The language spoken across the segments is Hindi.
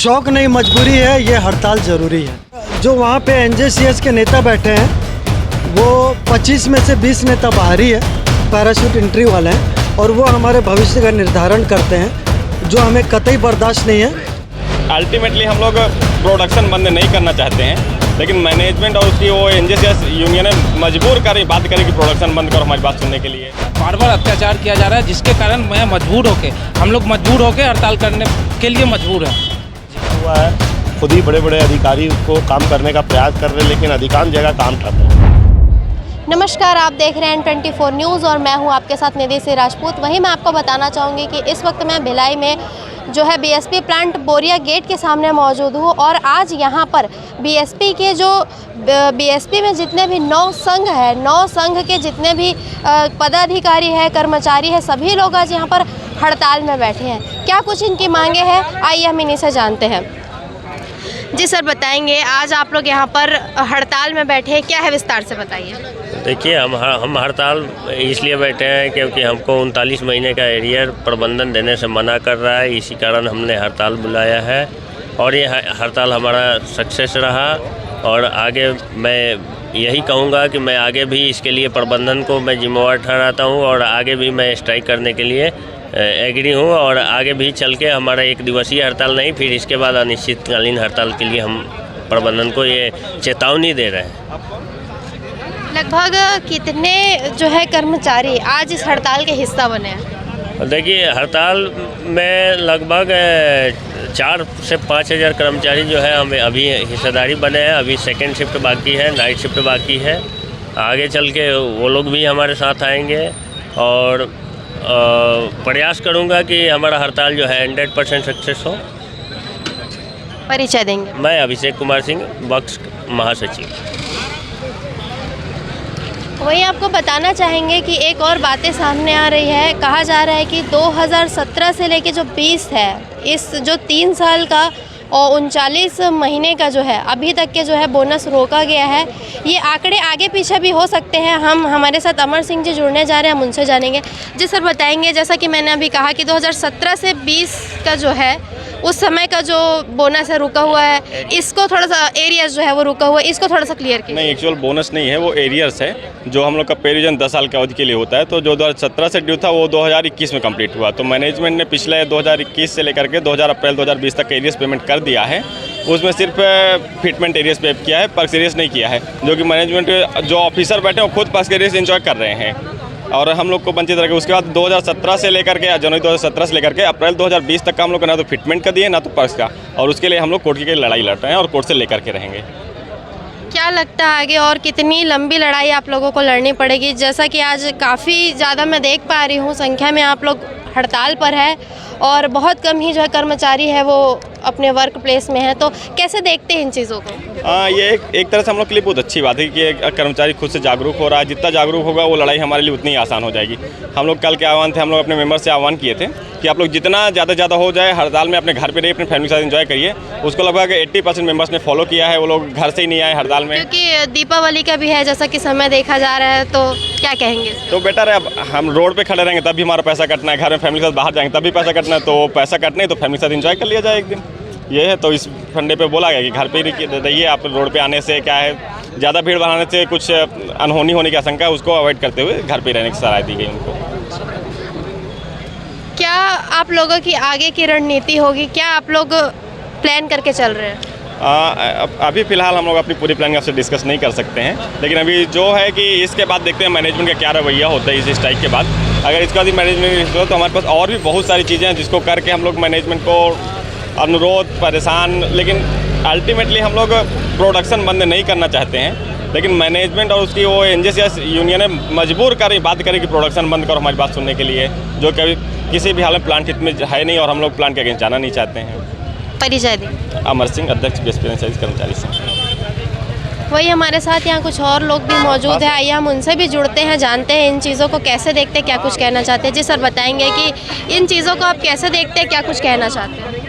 शौक नहीं मजबूरी है, ये हड़ताल ज़रूरी है। जो वहाँ पे एनजेसीएस के नेता बैठे हैं वो 25 में से 20 नेता बाहरी है, पैराशूट एंट्री वाले हैं, और वो हमारे भविष्य का निर्धारण करते हैं, जो हमें कतई बर्दाश्त नहीं है। अल्टीमेटली हम लोग प्रोडक्शन बंद नहीं करना चाहते हैं, लेकिन मैनेजमेंट और उसकी वो एनजेसीएस यूनियन मजबूर करें, बात करें कि प्रोडक्शन बंद करो हमारी बात सुनने के लिए। बार बार अत्याचार किया जा रहा है, जिसके कारण मैं मजबूर होके हम लोग मजबूर होके हड़ताल करने के लिए मजबूर हैं। हुआ है खुद ही बड़े बड़े अधिकारी को काम करने का प्रयास कर रहे हैं, लेकिन अधिकांश जगह काम ठप है। नमस्कार, आप देख रहे हैं 24 न्यूज़ और मैं हूं आपके साथ निधि से राजपूत। वहीं मैं आपको बताना चाहूँगी कि इस वक्त मैं भिलाई में जो है बीएसपी प्लांट बोरिया गेट के सामने मौजूद हूँ, और आज यहाँ पर बीएसपी के जो बीएसपी में जितने भी 9 संघ है, 9 संघ के जितने भी पदाधिकारी है, कर्मचारी है, सभी लोग आज यहाँ पर हड़ताल में बैठे हैं। क्या कुछ इनकी मांगे हैं, आइए हम इन्हीं से जानते हैं। जी सर, बताएंगे आज आप लोग यहाँ पर हड़ताल में बैठे हैं, क्या है विस्तार से बताइए। देखिए, हम हड़ताल इसलिए बैठे हैं क्योंकि हमको 39 महीने का एरियर प्रबंधन देने से मना कर रहा है, इसी कारण हमने हड़ताल बुलाया है। और ये हड़ताल हमारा सक्सेस रहा, और आगे मैं यही कहूँगा कि मैं आगे भी इसके लिए प्रबंधन को मैं जिम्मेवार ठहराता हूँ, और आगे भी मैं स्ट्राइक करने के लिए एग्री हूँ, और आगे भी चल के हमारा 1 दिवसीय हड़ताल नहीं, फिर इसके बाद अनिश्चितकालीन हड़ताल के लिए हम प्रबंधन को ये चेतावनी दे रहे हैं। लगभग कितने जो है कर्मचारी आज इस हड़ताल के हिस्सा बने हैं? देखिए, हड़ताल में लगभग 4 से 5 हज़ार कर्मचारी जो है हमें अभी हिस्सेदारी बने हैं। अभी सेकंड शिफ्ट बाकी है, नाइट शिफ्ट बाकी है। आगे चल के वो लोग भी हमारे साथ आएंगे, और प्रयास करूंगा कि हमारा हड़ताल जो है 100% सक्सेस हो। परिचय देंगे। मैं अभिषेक कुमार सिंह, वक्स महासचिव। वहीं आपको बताना चाहेंगे कि एक और बातें सामने आ रही है। कहा जा रहा है कि 2017 से लेके जो 20 है, इस जो 3 साल का और 39 महीने का जो है अभी तक के जो है बोनस रोका गया है। ये आंकड़े आगे पीछे भी हो सकते हैं। हमारे साथ अमर सिंह जी जुड़ने जा रहे हैं, हम उनसे जानेंगे। जी सर, बताएंगे, जैसा कि मैंने अभी कहा कि 2017 से 20 का जो है उस समय का जो बोनस है रुका हुआ है, इसको थोड़ा सा एरियर्स जो है वो रुका हुआ है, इसको थोड़ा सा क्लियर कीजिए। नहीं, एक्चुअल बोनस नहीं है, वो एरियर्स है जो हम लोग का पे रिवीजन 10 साल के अवधि के लिए होता है। तो जो 2017 से ड्यू था वो 2021 में कंप्लीट हुआ। तो मैनेजमेंट ने पिछले 2021 से लेकर के 2000 अप्रैल 2020 तक एरियर्स पेमेंट कर दिया है। उसमें सिर्फ फिटमेंट एरियर्स पे किया है, पर्क्स एरियर्स नहीं किया है, जो कि मैनेजमेंट जो ऑफिसर बैठे हैं वो खुद पर्क्स एरियर्स एंजॉय कर रहे हैं, और हम लोग को वंचित रखे। उसके बाद 2017 से लेकर के जनवरी 2017 से लेकर के अप्रैल 2020 तक का हम लोग ना तो फिटमेंट का दिए, ना तो पर्क्स का, और उसके लिए हम लोग कोर्ट की लड़ाई लड़ रहे हैं और कोर्ट से लेकर के रहेंगे। क्या लगता है आगे और कितनी लंबी लड़ाई आप लोगों को लड़नी पड़ेगी? जैसा कि आज काफ़ी ज़्यादा मैं देख पा रही हूँ संख्या में आप लोग हड़ताल पर है, और बहुत कम ही जो है कर्मचारी है वो अपने वर्क प्लेस में है, तो कैसे देखते हैं इन चीज़ों को? ये एक तरह से हम लोग के लिए बहुत अच्छी बात है कि कर्मचारी खुद से जागरूक हो रहा है। जितना जागरूक होगा वो लड़ाई हमारे लिए उतनी आसान हो जाएगी। हम लोग कल के आह्वान थे, हम लोग अपने मेंबर से आह्वान किए थे कि आप लोग जितना ज़्यादा हो जाए हड़ताल में अपने घर पे रहिए, अपने फैमिली के साथ एंजॉय करिए। उसको लगभग 80% मेंबर्स ने फॉलो किया है, वो लोग घर से ही नहीं आए हड़ताल में। क्योंकि दीपावली का भी है जैसा कि समय देखा जा रहा है, तो क्या कहेंगे? तो बेटर है, अब हम रोड पे खड़े रहेंगे तब भी हमारा पैसा कटना है, घर में फैमिली के साथ बाहर जाएंगे तब भी पैसा कटना है, तो पैसा कटने तो फैमिली के साथ एंजॉय कर लिया जाए एक दिन। ये है, तो इस फंडे पे बोला गया कि घर पे ही रहिए। आप रोड पे आने से क्या है, ज़्यादा भीड़ बढ़ाने से कुछ अनहोनी होने की आशंका है, उसको अवॉइड करते हुए घर पे रहने की सलाह दी गई उनको। क्या आप लोगों की आगे की रणनीति होगी? क्या आप लोग प्लान करके चल रहे हैं? अभी फ़िलहाल हम लोग अपनी पूरी प्लानिंग आपसे डिस्कस नहीं कर सकते हैं, लेकिन अभी जो है कि इसके बाद देखते हैं मैनेजमेंट का क्या रवैया होता है इस स्ट्राइक के बाद। अगर इसके बाद मैनेजमेंट हो तो हमारे पास और भी बहुत सारी चीज़ें हैं जिसको करके हम लोग मैनेजमेंट को अनुरोध परेशान, लेकिन अल्टीमेटली हम लोग प्रोडक्शन बंद नहीं करना चाहते हैं, लेकिन मैनेजमेंट और उसकी वो एनजेसीएस यूनियन मजबूर करें, बात करें कि प्रोडक्शन बंद करो हमारी बात सुनने के लिए, जो कभी किसी भी हाल में प्लांट हित में है नहीं, और हम लोग प्लांट के अगेंस्ट जाना नहीं चाहते हैं। परिचय दें। अमर सिंह, अध्यक्ष बीएसपी कर्मचारी संघ। वही हमारे साथ यहाँ कुछ और लोग भी मौजूद हैं, आइए हम उनसे भी जुड़ते हैं, जानते हैं इन चीज़ों को कैसे देखते हैं, क्या कुछ कहना चाहते हैं। जी सर, बताएंगे कि इन चीज़ों को आप कैसे देखते हैं, क्या कुछ कहना चाहते हैं?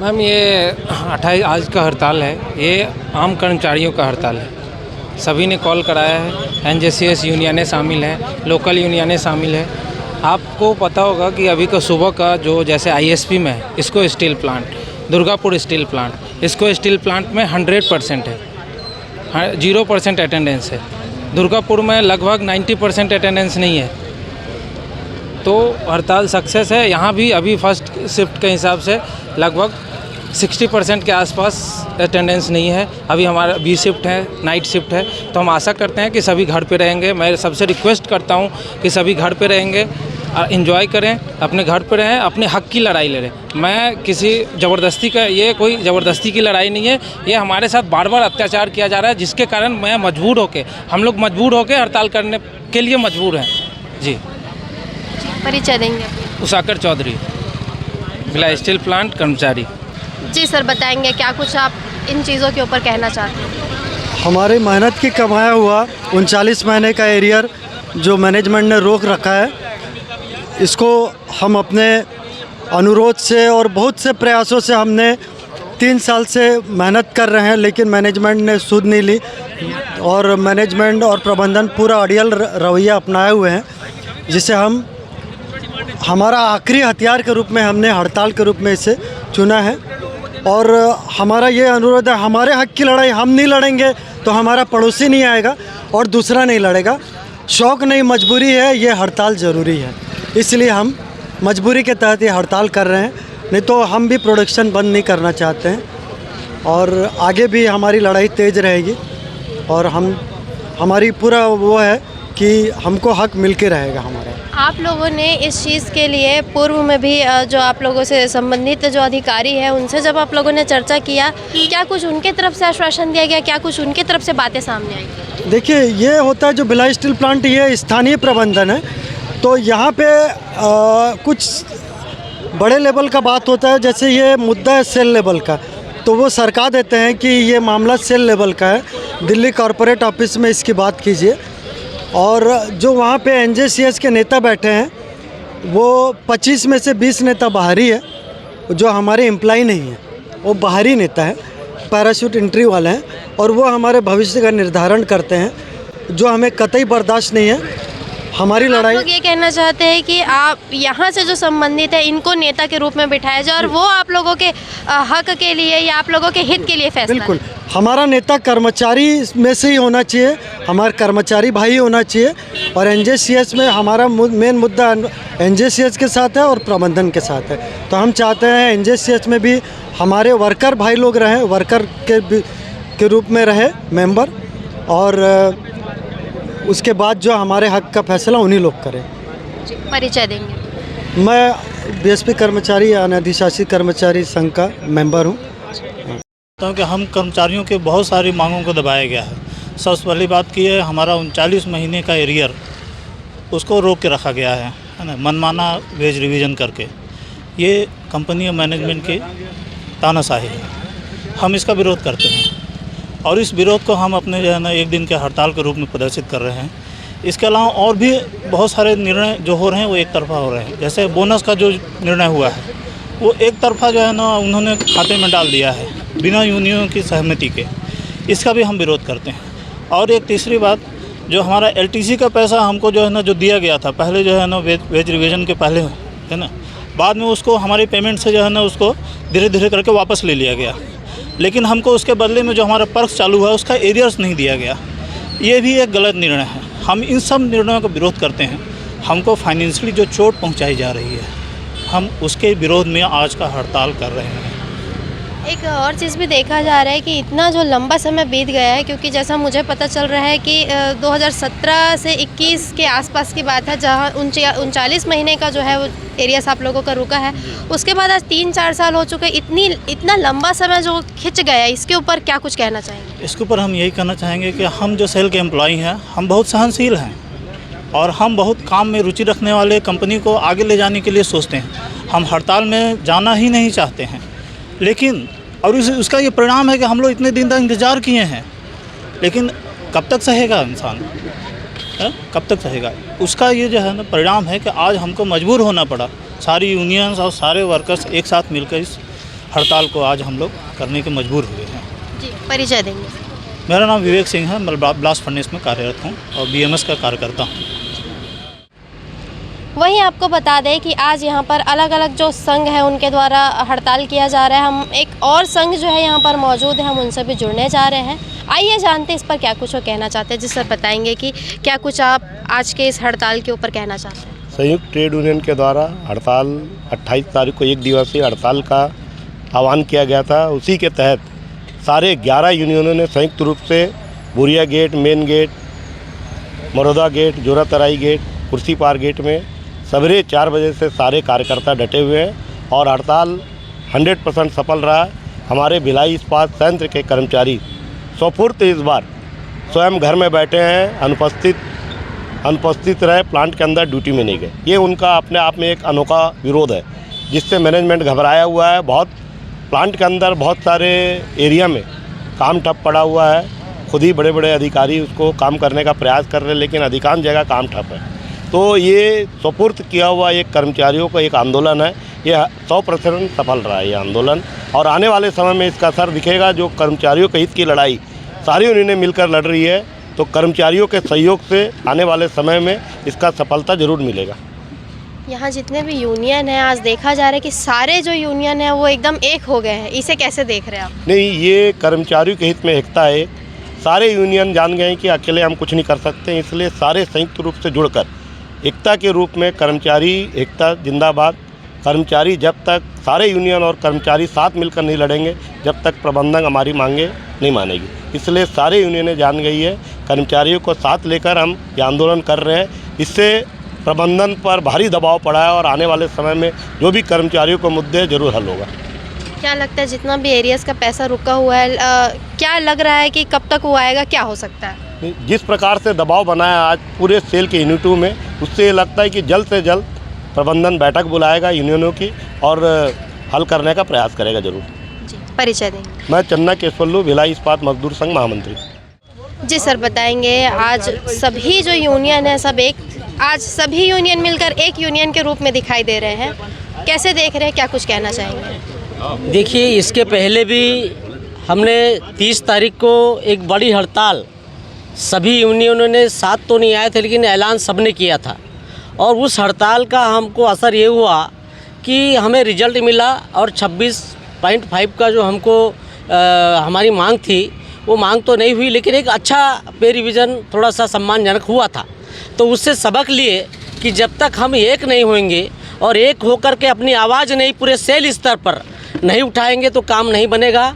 मैम, ये 28 आज का हड़ताल है, ये आम कर्मचारियों का हड़ताल है। सभी ने कॉल कराया है, एनजेसीएस यूनियनें शामिल हैं, लोकल यूनियनें शामिल है। आपको पता होगा कि अभी का सुबह का जो जैसे आईएसपी में है, इसको steel plant, Durgapur steel plant. इसको स्टील प्लांट में 100% है, 0% अटेंडेंस है। दुर्गापुर में लगभग 90% अटेंडेंस नहीं है, तो हड़ताल सक्सेस है। यहाँ भी अभी फर्स्ट शिफ्ट के हिसाब से लगभग 60% के आसपास अटेंडेंस नहीं है। अभी हमारा बी शिफ्ट है, नाइट शिफ्ट है, तो हम आशा करते हैं कि सभी घर पे रहेंगे। मैं सबसे रिक्वेस्ट करता हूँ कि सभी घर पे रहेंगे, एंजॉय करें, अपने घर पे रहें, अपने हक की लड़ाई लड़ें। मैं किसी ज़बरदस्ती का, ये कोई ज़बरदस्ती की लड़ाई नहीं है, ये हमारे साथ बार बार अत्याचार किया जा रहा है, जिसके कारण मैं मजबूर होकर, हम लोग मजबूर होकर हड़ताल करने के लिए मजबूर हैं। जी, परिचय देंगे अपनी। उषाकर चौधरी, भिलाई स्टील प्लांट कर्मचारी। जी सर, बताएंगे क्या कुछ आप इन चीज़ों के ऊपर कहना चाहते हैं? हमारी मेहनत की कमाया हुआ 39 महीने का एरियर जो मैनेजमेंट ने रोक रखा है, इसको हम अपने अनुरोध से और बहुत से प्रयासों से हमने 3 साल से मेहनत कर रहे हैं, लेकिन मैनेजमेंट ने सुध नहीं ली और मैनेजमेंट और प्रबंधन पूरा अड़ियल रवैया अपनाए हुए हैं, जिसे हम हमारा आखिरी हथियार के रूप में हमने हड़ताल के रूप में इसे चुना है। और हमारा ये अनुरोध है, हमारे हक की लड़ाई हम नहीं लड़ेंगे तो हमारा पड़ोसी नहीं आएगा और दूसरा नहीं लड़ेगा। शौक़ नहीं, मजबूरी है, ये हड़ताल ज़रूरी है, इसलिए हम मजबूरी के तहत ये हड़ताल कर रहे हैं। नहीं तो हम भी प्रोडक्शन बंद नहीं करना चाहते हैं और आगे भी हमारी लड़ाई तेज़ रहेगी और हमारी पूरा वो है कि हमको हक मिल के रहेगा हमारा। आप लोगों ने इस चीज़ के लिए पूर्व में भी जो आप लोगों से संबंधित जो अधिकारी हैं उनसे जब आप लोगों ने चर्चा किया, क्या कुछ उनके तरफ से आश्वासन दिया गया, क्या कुछ उनके तरफ से बातें सामने आई? देखिए, ये होता है जो भिलाई स्टील प्लांट, ये स्थानीय प्रबंधन है, तो यहाँ पे कुछ बड़े लेवल का बात होता है। जैसे ये मुद्दा है सेल लेवल का, तो वो सरकार देते हैं कि ये मामला सेल लेवल का है, दिल्ली कॉरपोरेट ऑफिस में इसकी बात कीजिए। और जो वहाँ पे एनजेसीएस के नेता बैठे हैं, वो 25 में से 20 नेता बाहरी है, जो हमारे एम्प्लॉय नहीं है, वो बाहरी नेता है, पैराशूट एंट्री वाले हैं, और वो हमारे भविष्य का निर्धारण करते हैं, जो हमें कतई बर्दाश्त नहीं है। हमारी लड़ाई, आप लोग ये कहना चाहते हैं कि आप यहाँ से जो संबंधित है इनको नेता के रूप में बिठाया जाए और वो आप लोगों के हक के लिए या आप लोगों के हित के लिए फैसला। बिल्कुल, हमारा नेता कर्मचारी में से ही होना चाहिए, हमारा कर्मचारी भाई होना चाहिए। और एनजेसीएस में हमारा मेन मुद्दा एनजेसीएस के साथ है और प्रबंधन के साथ है। तो हम चाहते हैं एनजेसीएस में भी हमारे वर्कर भाई लोग रहें, वर्कर के रूप में रहे मेंबर, और उसके बाद जो हमारे हक का फैसला उन्हीं लोग करें। परिचय देंगे। मैं बीएसपी कर्मचारी अनधिशासित कर्मचारी संघ का मेंबर हूँ। क्योंकि हम कर्मचारियों के बहुत सारी मांगों को दबाया गया है। सबसे पहली बात की है, हमारा 39 महीने का एरियर उसको रोक के रखा गया है ना, मनमाना वेज रिवीजन करके। ये कंपनी और मैनेजमेंट की तानाशाही है, हम इसका विरोध करते हैं और इस विरोध को हम अपने जो है ना 1 दिन के हड़ताल के रूप में प्रदर्शित कर रहे हैं। इसके अलावा और भी बहुत सारे निर्णय जो हो रहे हैं वो एक तरफा हो रहे हैं। जैसे बोनस का जो निर्णय हुआ है वो एक तरफा जो है ना उन्होंने खाते में डाल दिया है बिना यूनियन की सहमति के, इसका भी हम विरोध करते हैं। और एक तीसरी बात, जो हमारा एलटीसी का पैसा हमको जो है ना जो दिया गया था पहले जो है ना वेज रिवीजन के पहले है ना, बाद में उसको हमारी पेमेंट से जो है ना उसको धीरे धीरे करके वापस ले लिया गया, लेकिन हमको उसके बदले में जो हमारा पर्क्स चालू हुआ उसका एरियर्स नहीं दिया गया। ये भी एक गलत निर्णय है। हम इन सब निर्णयों का विरोध करते हैं। हमको फाइनेंशियली जो चोट पहुंचाई जा रही है, हम उसके विरोध में आज का हड़ताल कर रहे हैं। एक और चीज़ भी देखा जा रहा है कि इतना जो लंबा समय बीत गया है, क्योंकि जैसा मुझे पता चल रहा है कि 2017 से 21 के आसपास की बात है जहां 39 महीने का जो है वो एरियस आप लोगों का रुका है। उसके बाद आज 3-4 साल हो चुके। इतना लंबा समय जो खिंच गया, इसके ऊपर क्या कुछ कहना चाहेंगे? इसके ऊपर हम यही कहना चाहेंगे कि हम जो सेल के एम्प्लॉई हैं, हम बहुत सहनशील हैं और हम बहुत काम में रुचि रखने वाले, कंपनी को आगे ले जाने के लिए सोचते हैं। हम हड़ताल में जाना ही नहीं चाहते हैं, लेकिन और उसका ये परिणाम है कि हम लोग इतने दिन तक इंतज़ार किए हैं, लेकिन कब तक सहेगा इंसान, कब तक सहेगा? उसका ये जो है ना परिणाम है कि आज हमको मजबूर होना पड़ा। सारी यूनियंस और सारे वर्कर्स एक साथ मिलकर इस हड़ताल को आज हम लोग करने के मजबूर हुए हैं। जी, परिचय देंगे। मेरा नाम विवेक सिंह है, मैं ब्लास्ट फर्नेस में कार्यरत हूँ और बीएमएस का कार्यकर्ता हूँ। वहीं आपको बता दें कि आज यहाँ पर अलग अलग जो संघ है उनके द्वारा हड़ताल किया जा रहा है। हम एक और संघ जो है यहाँ पर मौजूद है, हम उनसे भी जुड़ने जा रहे हैं। आइए जानते हैं इस पर क्या कुछ वो कहना चाहते हैं। जी सर, बताएंगे कि क्या कुछ आप आज के इस हड़ताल के ऊपर कहना चाहते हैं। संयुक्त ट्रेड यूनियन के द्वारा हड़ताल 28 तारीख को 1 दिवसीय हड़ताल का आह्वान किया गया था। उसी के तहत सारे 11 यूनियनों ने संयुक्त रूप से Boriya gate, main gate, Maroda gate, Joratarai gate, Kursipar gate में सवेरे 4 बजे से सारे कार्यकर्ता डटे हुए हैं और हड़ताल 100% सफल रहा। हमारे भिलाई इस्पात संयंत्र के कर्मचारी स्वफुर्त इस बार स्वयं घर में बैठे हैं, अनुपस्थित रहे, प्लांट के अंदर ड्यूटी में नहीं गए। ये उनका अपने आप में एक अनोखा विरोध है, जिससे मैनेजमेंट घबराया हुआ है। बहुत प्लांट के अंदर बहुत सारे एरिया में काम ठप पड़ा हुआ है। खुद ही बड़े बड़े अधिकारी उसको काम करने का प्रयास कर रहे हैं, लेकिन अधिकांश जगह काम ठप है। तो ये सुपुर्द किया हुआ एक कर्मचारियों का एक आंदोलन है। ये 100% सफल रहा है ये आंदोलन, और आने वाले समय में इसका असर दिखेगा। जो कर्मचारियों के हित की लड़ाई सारी यूनियनें मिलकर लड़ रही है, तो कर्मचारियों के सहयोग से आने वाले समय में इसका सफलता जरूर मिलेगा। यहाँ जितने भी यूनियन हैं, आज देखा जा रहा है कि सारे जो यूनियन हैं वो एकदम एक हो गए हैं। इसे कैसे देख रहे हैं आप? नहीं, ये कर्मचारियों के हित में एकता है। सारे यूनियन जान गए हैं कि अकेले हम कुछ नहीं कर सकते, इसलिए सारे संयुक्त रूप से जुड़कर एकता के रूप में कर्मचारी एकता जिंदाबाद। कर्मचारी जब तक सारे यूनियन और कर्मचारी साथ मिलकर नहीं लड़ेंगे, जब तक प्रबंधन हमारी मांगे नहीं मानेगी। इसलिए सारे यूनियनें जान गई है, कर्मचारियों को साथ लेकर हम ये आंदोलन कर रहे हैं। इससे प्रबंधन पर भारी दबाव पड़ा है और आने वाले समय में जो भी कर्मचारियों को मुद्दे जरूर हल होगा। क्या लगता है जितना भी एरियर्स का पैसा रुका हुआ है, क्या लग रहा है कि कब तक वो आएगा, क्या हो सकता है? जिस प्रकार से दबाव बनाया आज पूरे सेल के यूनिटों में, उससे ये लगता है कि जल्द से जल्द प्रबंधन बैठक बुलाएगा यूनियनों की और हल करने का प्रयास करेगा जरूर। जी, परिचय देंगे। मैं चन्ना केशवल्लू, भिलाई इस्पात मजदूर संघ महामंत्री। जी सर, बताएंगे आज सभी जो यूनियन है आज सभी यूनियन मिलकर एक यूनियन के रूप में दिखाई दे रहे हैं। कैसे देख रहे हैं, क्या कुछ कहना चाहेंगे? देखिए, इसके पहले भी हमने 30 तारीख को एक बड़ी हड़ताल सभी यूनियनों ने साथ तो नहीं आए थे, लेकिन ऐलान सबने किया था। और उस हड़ताल का हमको असर ये हुआ कि हमें रिजल्ट मिला और 26.5 का जो हमको हमारी मांग थी, वो मांग तो नहीं हुई, लेकिन एक अच्छा पे रिवीजन थोड़ा सा सम्मानजनक हुआ था। तो उससे सबक लिए कि जब तक हम एक नहीं होंगे और एक होकर के अपनी आवाज़ नहीं पूरे सेल स्तर पर नहीं उठाएंगे तो काम नहीं बनेगा।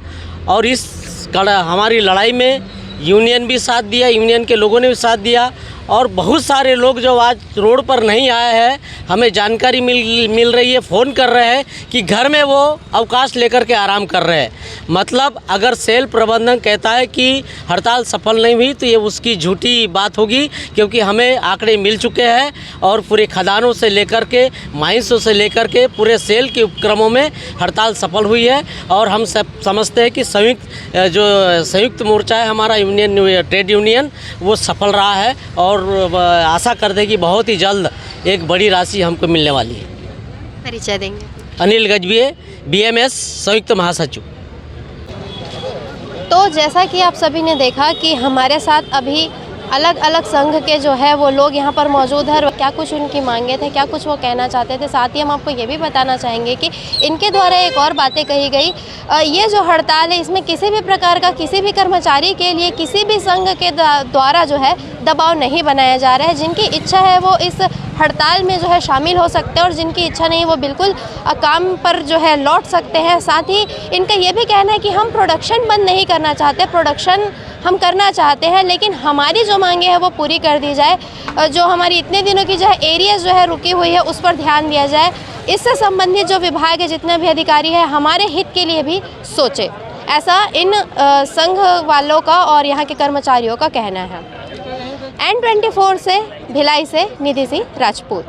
और इस हमारी लड़ाई में यूनियन भी साथ दिया, यूनियन के लोगों ने भी साथ दिया, और बहुत सारे लोग जो आज रोड पर नहीं आए हैं, हमें जानकारी मिल रही है, फ़ोन कर रहे हैं कि घर में वो अवकाश लेकर के आराम कर रहे हैं। मतलब अगर सेल प्रबंधन कहता है कि हड़ताल सफल नहीं हुई, तो ये उसकी झूठी बात होगी, क्योंकि हमें आंकड़े मिल चुके हैं और पूरे खदानों से लेकर के माइंसों से लेकर के पूरे सेल के उपक्रमों में हड़ताल सफल हुई है। और हम सब समझते हैं कि संयुक्त मोर्चा है हमारा यूनियन, ट्रेड यूनियन, वो सफल रहा है और आशा करते हैं कि बहुत ही जल्द एक बड़ी राशि हमको मिलने वाली है। परिचय देंगे। अनिल गजबिये, BMS संयुक्त महासचिव। तो जैसा कि आप सभी ने देखा कि हमारे साथ अभी अलग अलग संघ के जो है वो लोग यहाँ पर मौजूद हैं। क्या कुछ उनकी मांगे थे, क्या कुछ वो कहना चाहते थे। साथ ही हम आपको ये भी बताना चाहेंगे कि इनके द्वारा एक और बातें कही गई। ये जो हड़ताल है, इसमें किसी भी प्रकार का किसी भी कर्मचारी के लिए किसी भी संघ के द्वारा जो है दबाव नहीं बनाया जा रहा है। जिनकी इच्छा है वो इस हड़ताल में जो है शामिल हो सकते हैं और जिनकी इच्छा नहीं वो बिल्कुल काम पर जो है लौट सकते हैं। साथ ही इनका ये भी कहना है कि हम प्रोडक्शन बंद नहीं करना चाहते, प्रोडक्शन हम करना चाहते हैं, लेकिन हमारी जो मांगे हैं वो पूरी कर दी जाए। जो हमारी इतने दिनों की जो है एरियाज जो है रुकी हुई है, उस पर ध्यान दिया जाए। इससे संबंधित जो विभाग है, जितने भी अधिकारी हैं, हमारे हित के लिए भी सोचे, ऐसा इन संघ वालों का और यहाँ के कर्मचारियों का कहना है। N24 से भिलाई से निधि सिंह राजपूत।